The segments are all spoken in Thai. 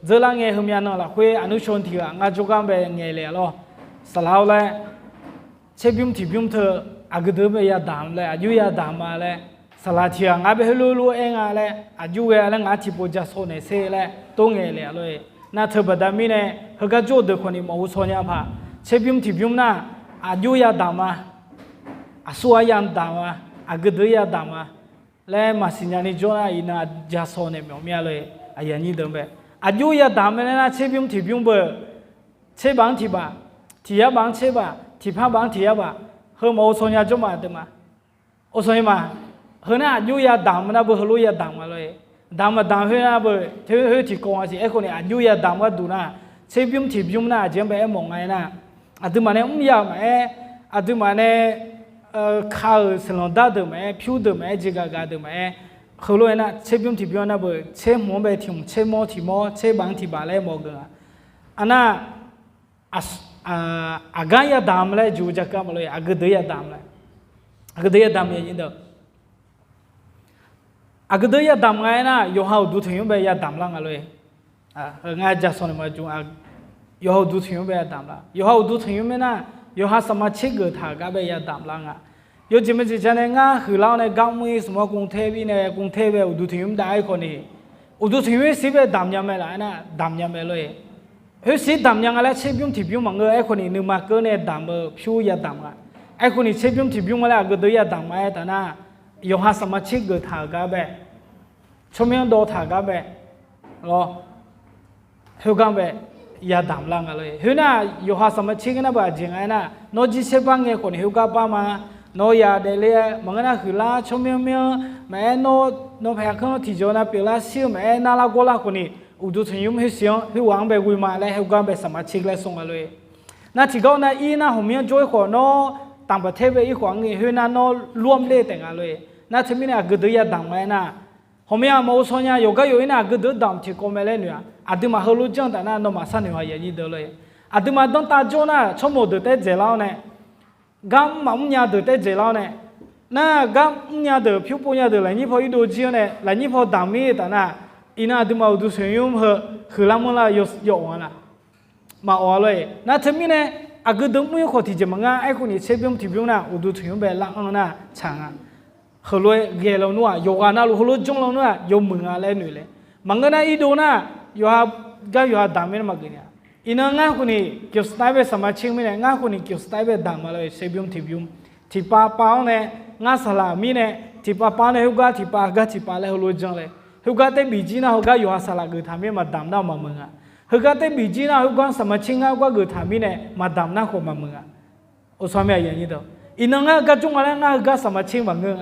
เจอละเงี้ยหึมยันน่ะละคุยอนุชนที่งาจุกันไปเงี้ยเลยล่ะสลาวเลยเชบิมที่บิมเธออากดูไปยาดามเลยอายุยาดามมาเลยสลาที่งาไปฮัลโหลเองอะไรอายุเวลางาที่ปูจะโซนเซ่เลยตัวเงี้ยเลยน่าเธอบัดมีเนี่ยเขาก็จูดคนนี้มาอุศนียาพาเชบิมที่บิมน่ะอายุยาดามาอาศัยยาดามาอากดูยาดามาแล้วมาสิญญาณิจงอินาจะโซนเนี่ยมีอะไรอายันนี้เดิมไปอายุยาดามเนี่ยนะเชบิมที่บิมเบอเชบังที่บ้าที่ยาบังเชบ้าที่พ้าบังที่ยาบ้าเฮมาอุศนียาจมาเดิมมาอุศนีมาเฮน่ะอายุยาดามนะเบอฮัลโหลยาดามมาเลยดามเฮน่ะเบอเธอที่กงอาศัยไอ้คนนี้อายุยาดามว่าดูนะเชบิมที่บิมน่ะเจมไปมองไงนะอาดูมันเนี่ยยามอาดูมันเนี่ยข้าวสลัดดาดูมั้ยผิวดูมั้ยจิกากาดูมั้ยเขาเลยนะเชฟยมที่เบียนะเบอเชฟหมอไปที่เชฟหมอที่หมอเชฟบางที่บาเลยหมอกันอันน่ะอากาศยาดามเลยจูจักรมาเลยอากาศยาดามเลยอากาศยาดามยังยินดีอากาศยาดามไงนะโยฮาวดูถึงยมไปยาดามล่างเลยง่ายจะสอนมาจูโยฮาวดูถึงยมไปยาดามล่างโยฮาวดูถึงยมนะโยฮาสมาชิกเกิดหากาไปยาดามล่างโยจิมจิจันเองคือเราในก้าวมือสมองกรุงเทพเนี่ยกรุงเทพอุดุถิมได้คนนี้อุดุถิมสิบดามยามไม่ละนะดามยามไม่เลยเฮ้ยสิดามยังอะไรเชฟยุ่งที่ยุ่งมังเกอไอ้คนนี้นึกมาเกินเนี่ยดามผิวยาดามไอ้คนนี้เชฟยุ่งที่ยุ่งมาแล้วก็ตัวยาดามไอ้แต่น่ะโยฮาสมาชิกเกิดหากาไปชมยังโดดหากาไปรอเฮกันไปยาดามล่างเลยเฮ้ยน่ะโยฮาสมาชิกน่ะบ่จริงไอ้น่ะนอจิเชฟังเงี้ยคนเฮกันป้ามาโนยาเดลียมังนะคือลาชมยังแม่โนพยาคำที่จนะเปล่าสิแม่นาลาโกลาคนนี้อุดุทยุมเฮเสียงเฮวางไปกุยมาเลยเฮกันไปสมาชิกเลยส่งเลยน่าที่เขาน่ะอีน่ะผมยังช่วยขอโนต่างประเทศไปอีกขวางนี้เฮน่ะโนรวมเลยแต่งกันเลยน่าที่มีน่ะกึศยาดังไหมน่ะผมยังมาอุศนียาโยกอยู่น่ะกึศดังที่ก็ไม่เล่นเนี่ยอาทิตย์มาฮัลโหลจังแต่น่ะโนมาสั่นอยู่อย่างนี้เดียวเลยอาทิตย์มาต้องตาโจน่ะชั่วโมงเดียวแต่เจ้าเนี่ยกำมั่งยาเดือดแต่เจริญเนี่ยน่ากำยาเดือดผิวปนยาเดือดหลายยี่พออีดูเจียเนี่ยหลายยี่พอดามีแต่น่ะอีน่าดูมาดูเสียงยุ่งเหอะคือลำมันละยกวันละมาอ๋อเลยน่าทำมีเนี่ยอากูดูไม่ขอที่จะมังไอ้คนนี้เชฟยมที่ยุ่งน่ะดูเสียงแบบละอันน่ะช่างอ่ะเขาเลยเกล้าหนัวยกอันน่ะเขาเลยจงเราหนัวยกมืออะไรหน่อยเลยมังก็น่ะอีดูน่ะอยู่ฮะก็อยู่ฮะดามีนมากินเนี่ยอินังง่าคนนี้เกี่ยวสไตล์แบบสมาชิกไม่เนี่ยง่าคนนี้เกี่ยวสไตล์แบบดังมาเลยเซบิมที่บิมที่ป้าเนี่ยง่าสลามีเนี่ยที่ป้าเนี่ยฮุกะที่ป้ากะที่ป้าเลยฮัลโหลจังเลยฮุกะเตบีจีน่ะฮุกะอยู่ฮาสลาเกิดทำให้มาดำน่ามาเมืองฮุกะเตบีจีน่ะฮุกะสมาชิกง่าก็เกิดทำให้เนี่ยมาดำน่าคนมาเมืองโอ้สามีอย่างนี้ตัวอินังง่าก็จงอะไรง่าฮุกะสมาชิกมาเมือง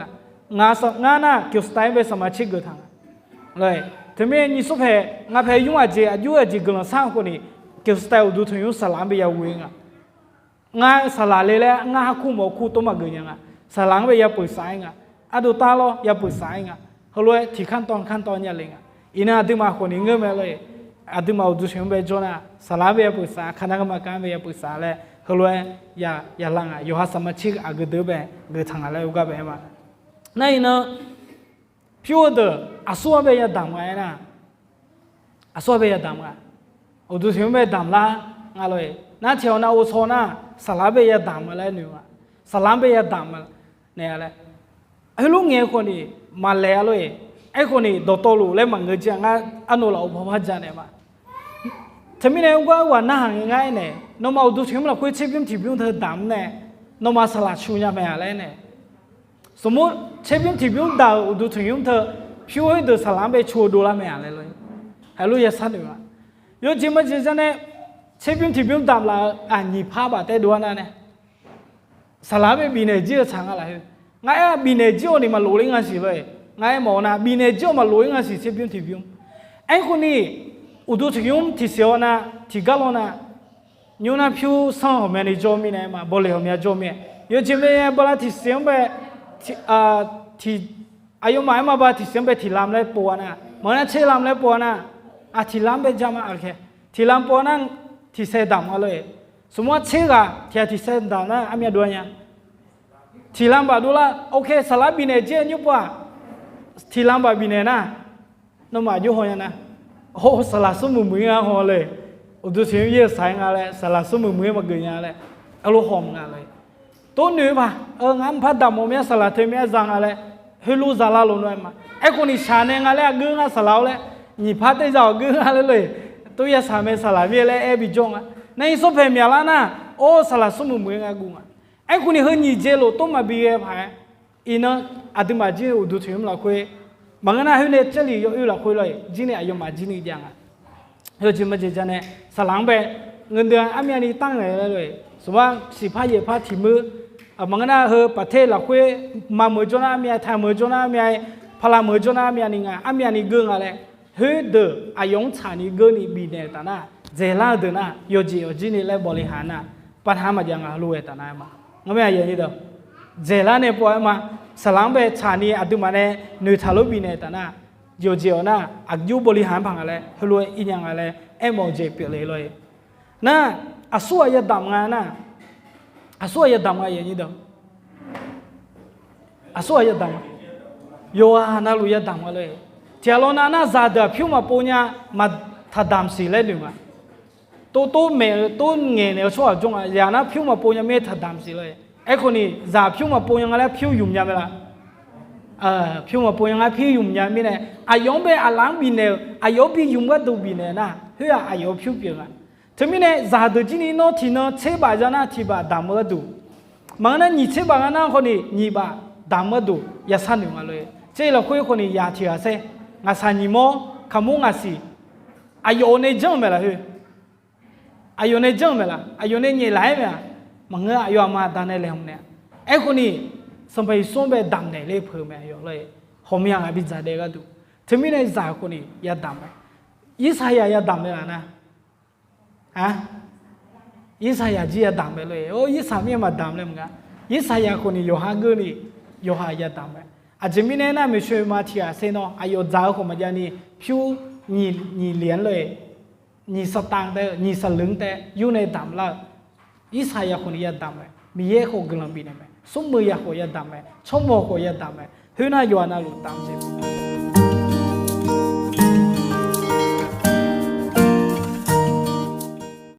ง่าน่ะเกี่ยวสไตล์แบบสมาชิกเกิดทำเลยที่มีนิสุเพง่าเพยุ่งอายุกลุ่มสร้างคนนี้เกี่ยวกับดูถึงยุสลามไปยาวเองง่ายสลาเลยแหละง่ายคู่หมอคู่ตัวมาเกินยังสลามไปยาปุ๋ยสายอะดูตาล้อยาปุ๋ยสายเขาเลยที่ขั้นตอนยาเลยอินาดิมาคนนี้เงื่อนไปเลยอะดิมาดูถึงไปจนะสลามไปยาปุ๋ยสายคณะกรรมการไปยาปุ๋ยสายเลยเขาเลยยาลังอยู่หาสมาชิกอากุเดอไปเกิดทางอะไรอุกาไปมานั่นนะพิวเดออาศัวไปยาดำไงนะอาศัวไปยาดำไงอุดุถิมเบดามละงั้นเลยน่าเที่ยวน่าอุศนาสลาเบียดามอะไรหนูสลามเบียดามเนี่ยอะไรไอ้ลูกเงี้ยคนนี้มาแล้วเลยไอ้คนนี้โดดโตลูเลยมันเงยจังอันนู้นเราพอพัฒนาเนี่ยมาทำไมเนี่ยว่าน่าห่างง่ายเนี่ยน้องมาอุดุถิมเราคุยเชฟยมที่บิวเธอดามเนี่ยน้องมาสลัดชูเนี่ยไม่อะไรเนี่ยสมมติเชฟยมที่บิวดาวอุดุถิมเธอผิวให้เธอสลามไปชูดูละไม่อะไรเลยไอ้ลูกยัดสันอยู่โยจิมจิจันเนี่ยเชฟยมที่บิมตามละนี่พาบะแต่ดูนั่นเนี่ยสลาไปบินเนจิช่างอะไรง่ายบินเนจิโอนี่มาลุยงานสิเลยง่ายหมอนะบินเนจิโอมาลุยงานสิเชฟยมที่บิมไอ้คนนี้อุดุถิมที่เสียวนะที่กัลนะยูน่าผิวสังหอมเนี่ยจอมีเนี่ยมาบริหอมเนี่ยจอมีโยจิมเนี่ยบลาที่เสียงไปที่อายุไม่มาบ้าที่เสียงไปที่ลำเลยปวนะมันน่ะเชื่อลำเลยปวนะที่ลำไปจำมาโอเคที่ลำปอนั่งที่เสดามอะไรสมมติเชื่อที่เสดามนะอามีด้วยเนี่ยที่ลำบากดูละโอเคสลับบินเอเจนยุบว่าที่ลำบากบินเอนะน้องมาอยู่หัวนะ โอ้สลัดสมุนมือหอเลยอุดเสียงเยอะสายงานเลยสลัดสมุนมือมาเกินงานเลยอารมณ์หอมงานเลยตัวหนูป่ะงานพัดดำโมเมียสลัดเทมีจังอะไรเฮลูซาลาลงด้วยมาไอ้คนนี้ชาเนงอะไรกึ่งอ่ะสลาวเลยนี่พัดได้จ้ากึ่งอะไรเลยตัวยาสามีสลัดเวลเอบิจงอ่ะในสุพรรณมีอะไรนะโอ้สลัดสมุนมืองานกูอ่ะไอ้คนนี้เฮนี่เจโลตัวมาบีเอพายอินะอาดิมาจีอุดเสียงเราคุยบางนั้นเฮเนี่ยเจลีอยู่เราคุยเลยจีเนี่ยอายุมาจีนี่จังอ่ะเฮจิมาจีจันเนี่ยสลังไปเงินเดือนอามีอันนี้ตั้งเลยสมมติสิพายเยพาทีมือบางนั้นเฮประเทศเราคุยมาเมื่อจนามีไทยเมื่อจนามีพลาเมื่อจนามีอันนี้ไงอามีอันนี้เกินอะไรเฮเดออายุชานี่เกินนี่บีเนี่ยแต่น่ะเจล่าเดน่ะโยจีนี่เลยบริหารน่ะปัญหามาอย่างรู้แต่น่ะมางั้นไม่อย่างนี้เด้อเจล่าเนี่ยพอมาสลังไปชานี่อัดมาเนี่ยนิวทารุบีเนี่ยแต่น่ะโยจีน่ะอายุบริหารพังอะไรรู้อีอย่างอะไรมองเจเปเลยน่ะอาศัยดำงานน่ะอาศัยดำงานอย่างนี้เด้ออาศัยดำโยอาน่ารู้ยดำกันเลยเจ้าล้อน่ะซาดาผิวมาปูเนี่ยมาถ้าดำสีเลยดูมั้ยตัวเมย์ตัวเงี้ยเนี่ยชัวร์จงอ่ะอย่างนั้นผิวมาปูเนี่ยไม่ถ้าดำสีเลยไอ้คนนี้ซาผิวมาปูยังอะไรผิวยุ่มยังไงล่ะผิวมาปูยังไงผิวยุ่มยังไม่เนี่ยอายุเป็นอาลังบินเนี่ยอายุเป็นยุ่มก็ดูบินเนี่ยนะเฮ้ยอายุผิวเปลี่ยนอ่ะถึงมีเนี่ยซาดูจีนี่โน้ตที่โน้ตเชื่อบ่าจะน่าที่บ่าดำก็ดูมันนั่นนี่เชื่อบ่ากันนะคนนี้นี่บ่าดำก็ดูอย่าสั่นอยู่มาเลยเจ้าเราคุยคนนี้ยาที่อาเซ่งาสันนิโมขมุงอาศีอายุเนี่ยจังไหมล่ะเฮ้ยอายุเนี่ยจังไหมล่ะอายุเนี่ยยี่หลายไหมอ่ะมังเงอายุมาตานในเรื่องเนี่ยไอ้คนนี้สมัยส่งไปดำเนี่ยเลยเพิ่มไหมอายุเลยหอมยังไงบิจาเด็กก็ดูถึงมีเนี่ยจ่าคนนี้ยาดำไหมยิสายายาดำไหมล่ะนะฮะยิสายาจียาดำไหมเลยโอ้ยิสามีมาดำเลยมั้งกันยิสายาคนนี้โยฮาเกนี่โยฮายาดำไหมอาจจะมีเนี่ยนะไม่ช่วยมาที่อาเซนอายุจ้าของมันจะนี่ผิวนี่เลี้ยนเลยนี่สตางค์แต่นี่สลึงแต่อยู่ในดำละอิสายาคนนี้ดำไหมมีเยอะคนกำลังบินไหมสมมือยาคนดำไหมชมโมคนดำไหมเฮ้ยน่าอยู่น่ารู้ดำจริง